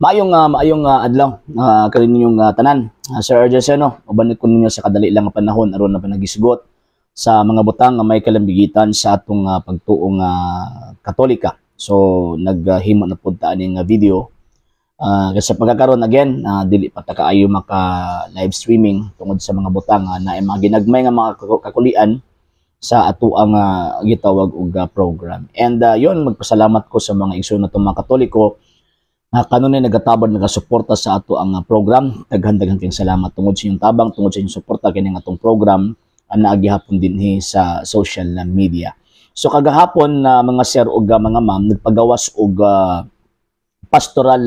Maayong adlaw kaninyong tanan. Sir Arjaceno, uban ko ninyo sa kadali lang nga panahon aron na panagisgot sa mga butang nga may kalambigitan sa atong pagtuong Katolika. So naghimo na pud ta aning video. Kasi pagkakaroon again, dili pa ta kaayo maka live streaming tungod sa mga butang na mga ginagmay nga mga kakulian sa ato ang gitawag og program. And yon, magpasalamat ko sa mga igsoon natong mga Katoliko kanunay nagatabang nagasuporta sa ato ang program. Daghan-daghan kayong salamat tungod sa inyong tabang, tungod sa inyong suporta kini nga atong program naagihapon dinhi sa social media. So kagahapon mga sir ug mga ma'am, nagpagawas og pastoral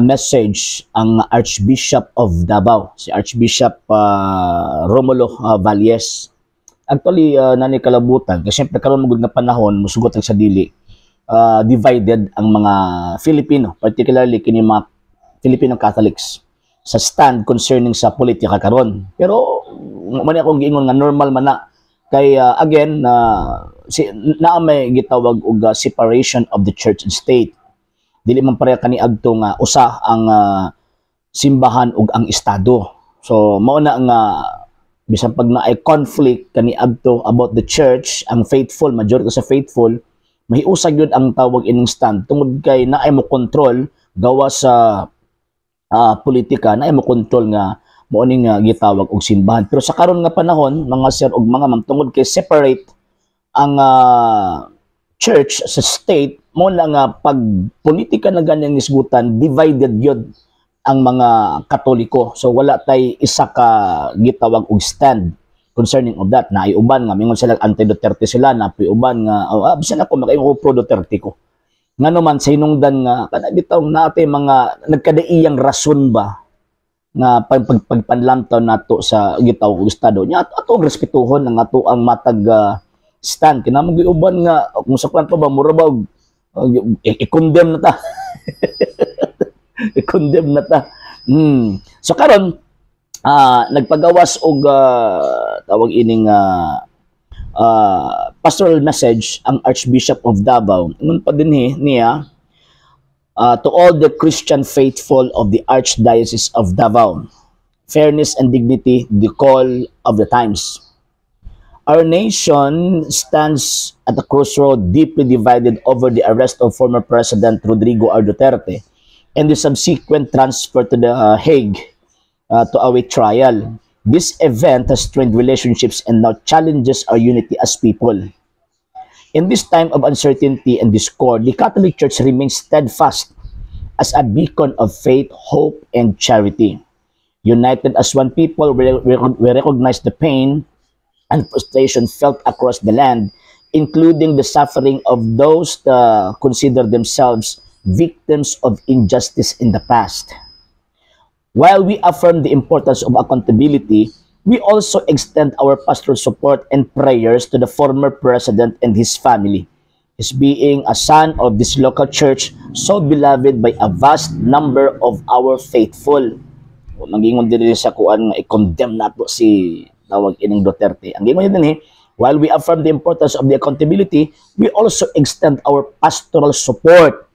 message ang Archbishop of Davao, si Archbishop Romulo Valles. Actually nani kalabutan kasi syempre karon magud nga panahon musugot sa dili. Divided ang mga Filipino, particularly kini mga Filipino Catholics sa stand concerning sa politika karon. Pero man akong giingon nga normal man na kay again na may gitawag og separation of the church and state. Dili man pareha kani adto nga usa ang simbahan ug ang estado. So mao na nga bisan pag naay conflict kani adto about the church, ang faithful, majority sa faithful, mahiusag yun ang tawag ining stand tungod kay naay mo control gawa sa politika, naay mo control nga mao ning gitawag og simbahan. Pero sa karon nga panahon mga sir ug mga ma'am, tungod kay separate ang church sa state, mo na nga pag politika na ganyang isgutan, divided yun ang mga Katoliko. So wala tay isa ka gitawag og stand concerning of that. Na ay uban nga mingon sila anti-Duterte sila, na uban nga bisan ako makaingon ko pro Duterte ko. Ngano man sa hinungdan nga kana bitaw natin mga nagkadaiyang rason ba nga pagpanlamtaw nato sa gitawag og estado nya ato respetuhon ang ato ang matag stand kinahanglan giuban nga kung sa kwan pa ba mura ba i-condemn na ta. I-condemn na ta. So karon nagpagawas og tawag ining pastoral message ang Archbishop of Davao. Ingon pa dinhi niya, to all the Christian faithful of the Archdiocese of Davao, fairness and dignity, the call of the times. Our nation stands at a crossroad, deeply divided over the arrest of former President Rodrigo R. Duterte and the subsequent transfer to the Hague to await trial. This event has strained relationships and now challenges our unity as people. In this time of uncertainty and discord, the Catholic Church remains steadfast as a beacon of faith, hope, and charity. United as one people, we recognize the pain and frustration felt across the land, including the suffering of those that consider themselves victims of injustice in the past. While we affirm the importance of accountability, we also extend our pastoral support and prayers to the former president and his family. His being a son of this local church, so beloved by a vast number of our faithful. Mangingon din sa kuan nga i-condemn nato si tawag ining Duterte. Ang gingon din while we affirm the importance of the accountability, we also extend our pastoral support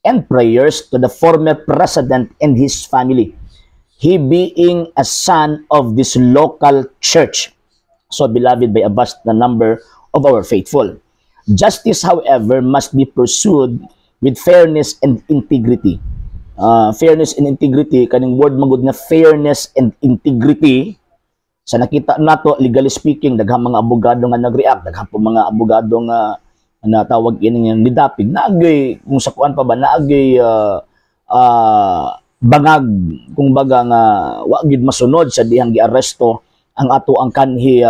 and prayers to the former president and his family. He being a son of this local church, so beloved by a vast number of our faithful. Justice, however, must be pursued with fairness and integrity. Fairness and integrity, kaning word magud nga fairness and integrity, sa nakita nato, legally speaking, daghang mga abogado nga nag-react, daghang po mga abogado nga natawag ini nga nidapig, naagay, kung sa kuan pa ba, naagay bangag, kung baga nga wagid masunod sa dihang giaresto ang ato ang kanhi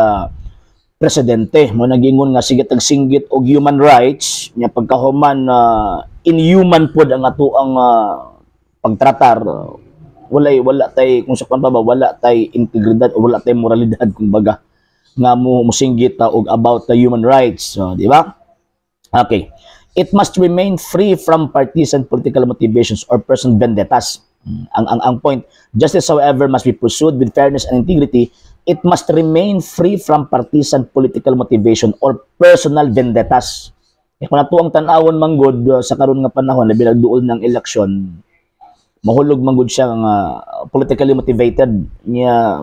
presidente. Mo nagingon nga sige tagsinggit og human rights nya pagkahuman inhuman pod ang ato ang pagtratar. Wala tay kung sa kan ba wala tay integridad o wala tay moralidad kung baga nga mo musinggit og about the human rights, so, di ba? Okay. It must remain free from partisan political motivations or personal vendettas. Ang point, justice however must be pursued with fairness and integrity. It must remain free from partisan political motivation or personal vendettas. Kung nato ang tan-awon manggod sa karon nga panahon labi nagduol ng eleksyon, mahulog man gud siya nga politically motivated niya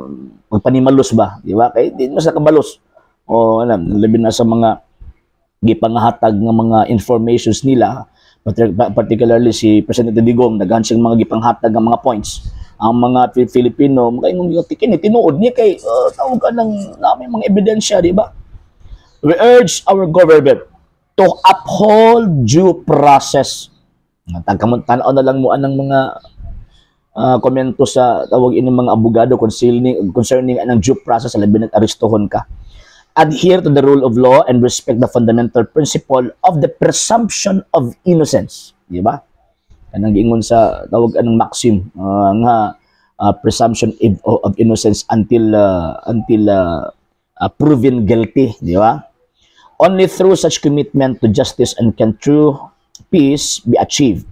magpanimalos ba, di ba? Kay di mas nakabalos. O alam, labi na sa mga gipanghatag nga mga informations nila, particularly si Presidente Digong, daghan siyang mga gipanghatag nga mga points. Ang mga Filipino, makaingon yung tinuod niya kay tawag ka ng namin mga ebidensya, di ba? We urge our government to uphold due process. Tanaw na lang mo anang mga komento sa tawag ini mga abogado concerning anang due process sa labi nag-arestohon ka. Adhere to the rule of law and respect the fundamental principle of the presumption of innocence, di ba? Kanang giingon sa tawag anong maxim nga presumption of innocence until proven guilty, di ba? Only through such commitment to justice and can true peace be achieved.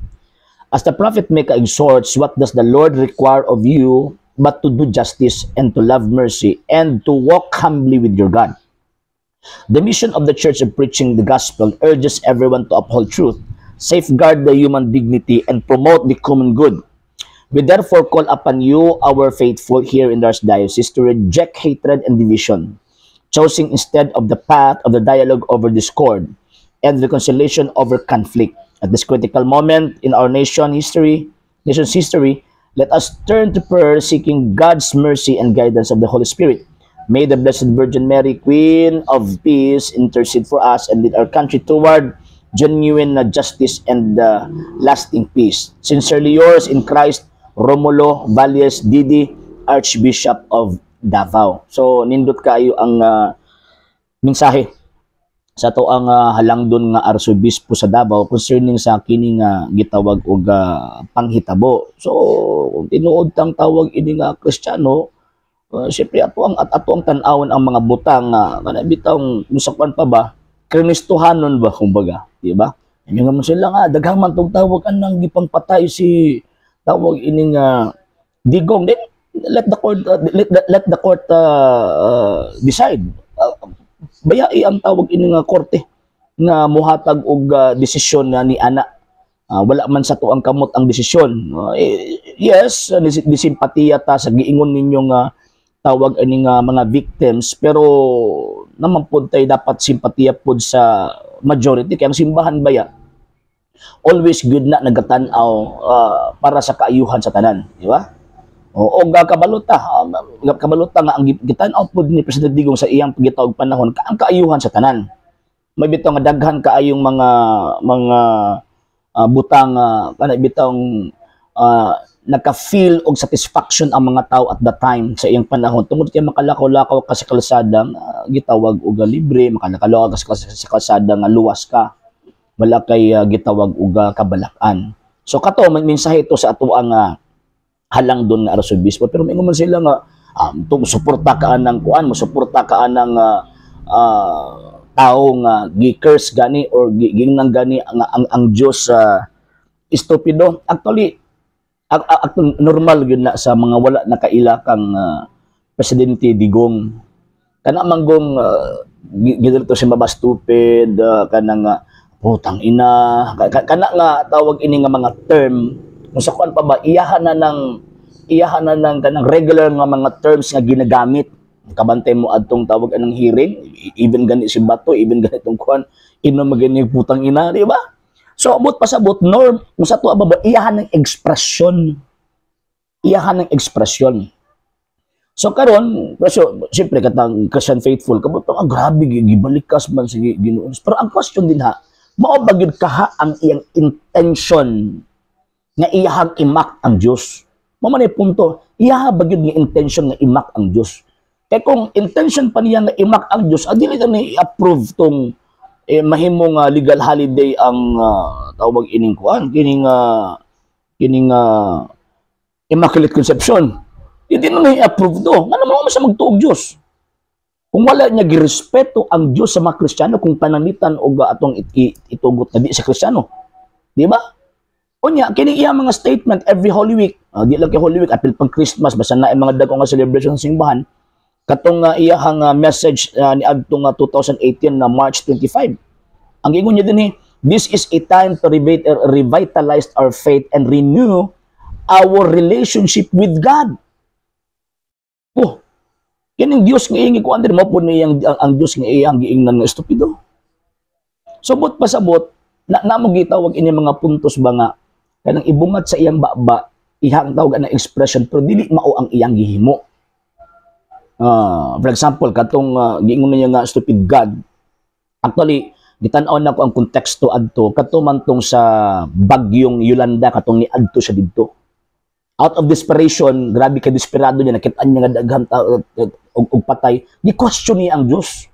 As the prophet Micah exhorts, what does the Lord require of you but to do justice and to love mercy and to walk humbly with your God? The mission of the Church of preaching the gospel urges everyone to uphold truth, safeguard the human dignity, and promote the common good. We therefore call upon you, our faithful here in the Archdiocese, to reject hatred and division, choosing instead of the path of the dialogue over discord and reconciliation over conflict. At this critical moment in our nation's history, let us turn to prayer, seeking God's mercy and guidance of the Holy Spirit. May the Blessed Virgin Mary, Queen of Peace, intercede for us and lead our country toward genuine justice and lasting peace. Sincerely yours in Christ, Romulo Valles Didi, Archbishop of Davao. So, nindot kayo ang mensahe sa to ang halangdon nga Arsobispo sa Davao concerning sa kini nga gitawag og panghitabo. So, kung tinuod tang tawag ini nga Kristiyano, siyempre ato ang tan-awon ang mga butang kana bitang musapan pa ba Kristohanon ba kumbaga, di ba? Inyo nga sila nga daghang man tong tawag anang gipangpatay si tawag ini nga Digong. Then let the court decide. Bayai ang tawag ini nga korte nga muhatag og desisyon ni ana. Wala man sa tuang kamot ang desisyon. Yes, disimpatiya ta sa giingon ninyong tawag ani nga mga victims, pero naman pod tay dapat simpatiya pod sa majority kay ang simbahan baya always good na nagatan-aw para sa kaayuhan sa tanan, di ba? O kabaluta nga ang gitan-aw pod ni Presidente Digong sa iyang pagitawag panahon ang kaayuhan sa tanan. May bitaw nga daghan kaayong mga butang kana bitawng naka-feel og satisfaction ang mga tao at the time sa iyang panahon tungod kay makalakaw-lakaw ka sa kalsada gitawag og libre, makalakaw ka sa kalsada nga luwas ka, wala kay gitawag og kabalak-an. So kato mensahe ito sa ato ang halangdon nga Arsobispo, pero mingon man sila nga suporta ka anang kuan mo, suporta ka anang tao nga gi-curse gani or ginang gani ang Dios estupido. Actually normal yun na sa mga wala nakailakang Presidente Digong. Kana manggong gidito si Baba stupid, kana putang ina, kana nga tawag ini nga mga term, kung sa kuan pa ba, iyahan na ng kanang regular nga mga terms nga ginagamit. Kabantay mo adtong tawag anang hearing, even gani si Bato, even ganitong kuan, inom magani putang ina, di ba? So, abot pa sa abot, norm, kung sa ito, iyahan ng ekspresyon. Iyahan ng ekspresyon. So, karon siyempre, katang Christian faithful, kabutang, grabe, gibalikas man sa Ginoo. Pero ang question din ha, maobagid ka ha ang iyang intention nga iyahang imak ang Diyos. Mamanay punto, iyahabagid nga intention nga imak ang Diyos. Kaya kung intention pa niya nga imak ang Diyos, dili na i-approve tong mahimong legal holiday ang tawag ining kuan kining Immaculate Conception. Hindi na i-approve do. Nga naman sa magtuog Diyos. Kung wala niya girespeto ang Diyos sa mga Kristiyano, kung pananitan o atong itugot na di sa Kristiyano. Di ba? O niya, kining iya mga statement every Holy Week. Di lang kay Holy Week, apil pang Christmas, basta na mga dagong nga celebration sa simbahan. Katong iyahang message ni adtong 2018 na March 25. Ang ingon niya din this is a time to revitalize our faith and renew our relationship with God. Oh, yan ang Diyos nga iingi ko, Andre, mo po niya ang Diyos nga iyang giingnan nga estupido. Subot pasabot, na mo gitawag ini mga puntos ba nga, kanang ibungat sa iyang baba, ihang tawag na expression, pero dili mao ang iyang gihimo. For example, katong giingon niya nga stupid God. Actually, gitan-aw na ko ang konteksto adto kato man tong sa bagyong Yolanda katong ni adto siya didto. Out of desperation, grabe ka desperado niya, nakita niya nga daghang og patay, gi-question niya ang Dios.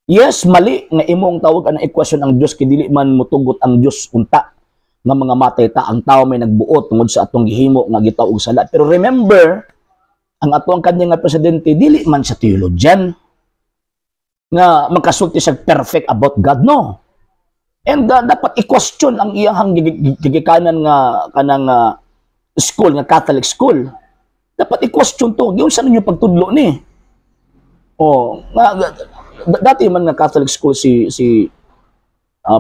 Yes, mali nga imong tawag ana i-question ang Dios kay dili man motugot ang Dios unta nga mga matay ta ang tao may nagbuot tungod sa atong gihimo nga gitaw og sala. Pero remember, ang atong kanya nga presidente dili man siya theologian nga magkasulti siya perfect about God, no. And dapat i-question ang iyang gigikanan nga kanang school nga Catholic school. Dapat i-question to, giun sa ninyo pagtudlo ni. Dati man nga Catholic school si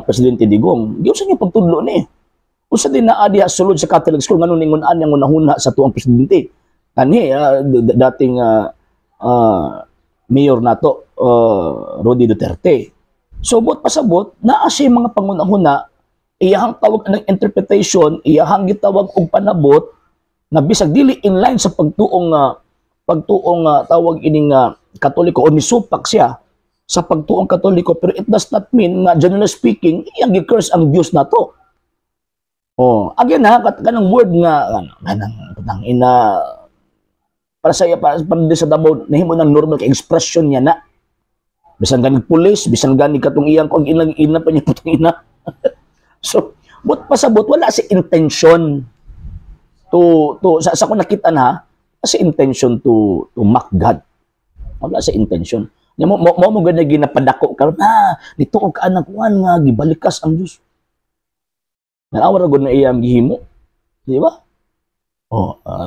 Presidente Digong, giun sa ninyo pagtudlo ni. Usa din naa diha sulod sa Catholic school nganong ningon-an yang unahuna sa tuang presidente. Kanhi dating mayor nato Rodi Duterte. Subot pasabot naa siya mga pangunahuna, iyahang tawag ng interpretation, iyahang gitawag og panabot na bisag dili in line sa pagtuong tawag ining Katoliko o nisupak siya sa pagtuong Katoliko, pero it does not mean na generally speaking iyang gi-curse ang Dios nato. Again kanang word nga kanang ina para sa Davao nahimo ng normal ka expression niya na. Bisan gani pulis, bisan gani katong iyang kung ina pa niya putang ina. So, but pasabot wala si intention to sa ko nakita na si intention to mock God. Wala si intention. Mo gani ginapadako karon dito og anak kuan nga gibalikas ang Dios. Nawara gud na iyang gihimo. Di ba?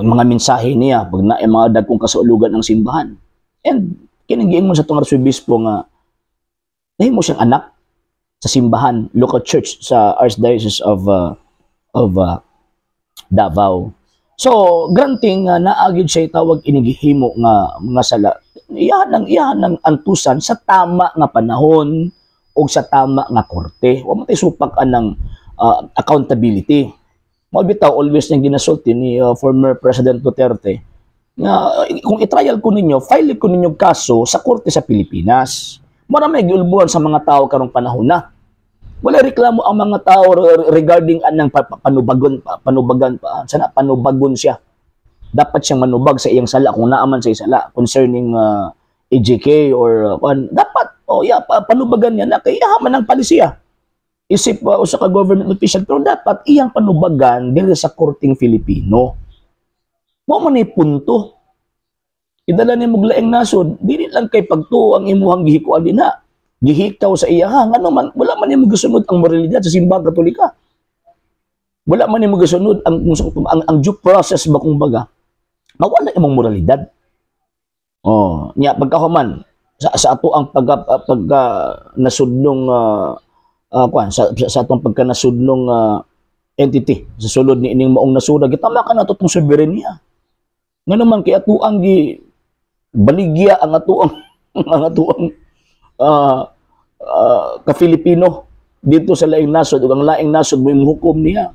Mga mensahe niya pag na mga dagkong kasulugan ng simbahan. And kinanggiing mo sa tong arsobispo nga nahimo siyang anak sa simbahan, local church sa Archdiocese of Davao. So, granting naagid siya tawag inigihimo nga mga sala. Iyahan ng antusan sa tama nga panahon o sa tama nga korte. Wa mo tay supak ng accountability. Mao bitaw always niyang ginasulti ni former President Duterte nga kung i-trial ko ninyo, file ko ninyo kaso sa korte sa Pilipinas. Marami giulbuhan sa mga tao karong panahon na. Wala reklamo ang mga tao regarding anang panubagon siya. Dapat siyang manubag sa iyang sala kung naaman sa sala concerning EJK or dapat panubagan niya na kay yaman ang palisiya. Isip usa ka government official, pero dapat iyang panubagan dili sa korting Filipino. Mo man ni punto. Idala ni mog laing nasod, dili lang kay pagtuo ang imuhang gihikuan dinha. Gihikaw sa iyaha, ano man wala man nimo gisunod ang moralidad sa simbahan Katolika. Wala man nimo gisunod ang due process ba kumbaga. Mawala imong moralidad. Nya pagkahuman sa ato ang pagka nasudnong sa atong pagka nasudnong entity sa sulod ni ining maong nasura gitama ka nato tong soberenya. Nga naman kay ato ang baligya ang atuang ka-Filipino dito sa laing nasod ug ang laing nasod mo hukom niya.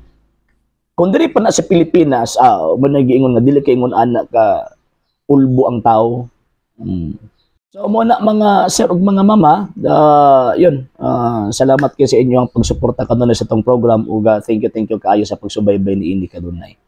Kung diri pa na sa Pilipinas, managiingon nga dili kay ingon anak ka ulbo ang tao. So mo na mga sir ug mga mama, yun, salamat kay sa inyong pagsuporta kanunay sa tong program ug thank you kaayo sa pagsubaybay ni ini kadunay.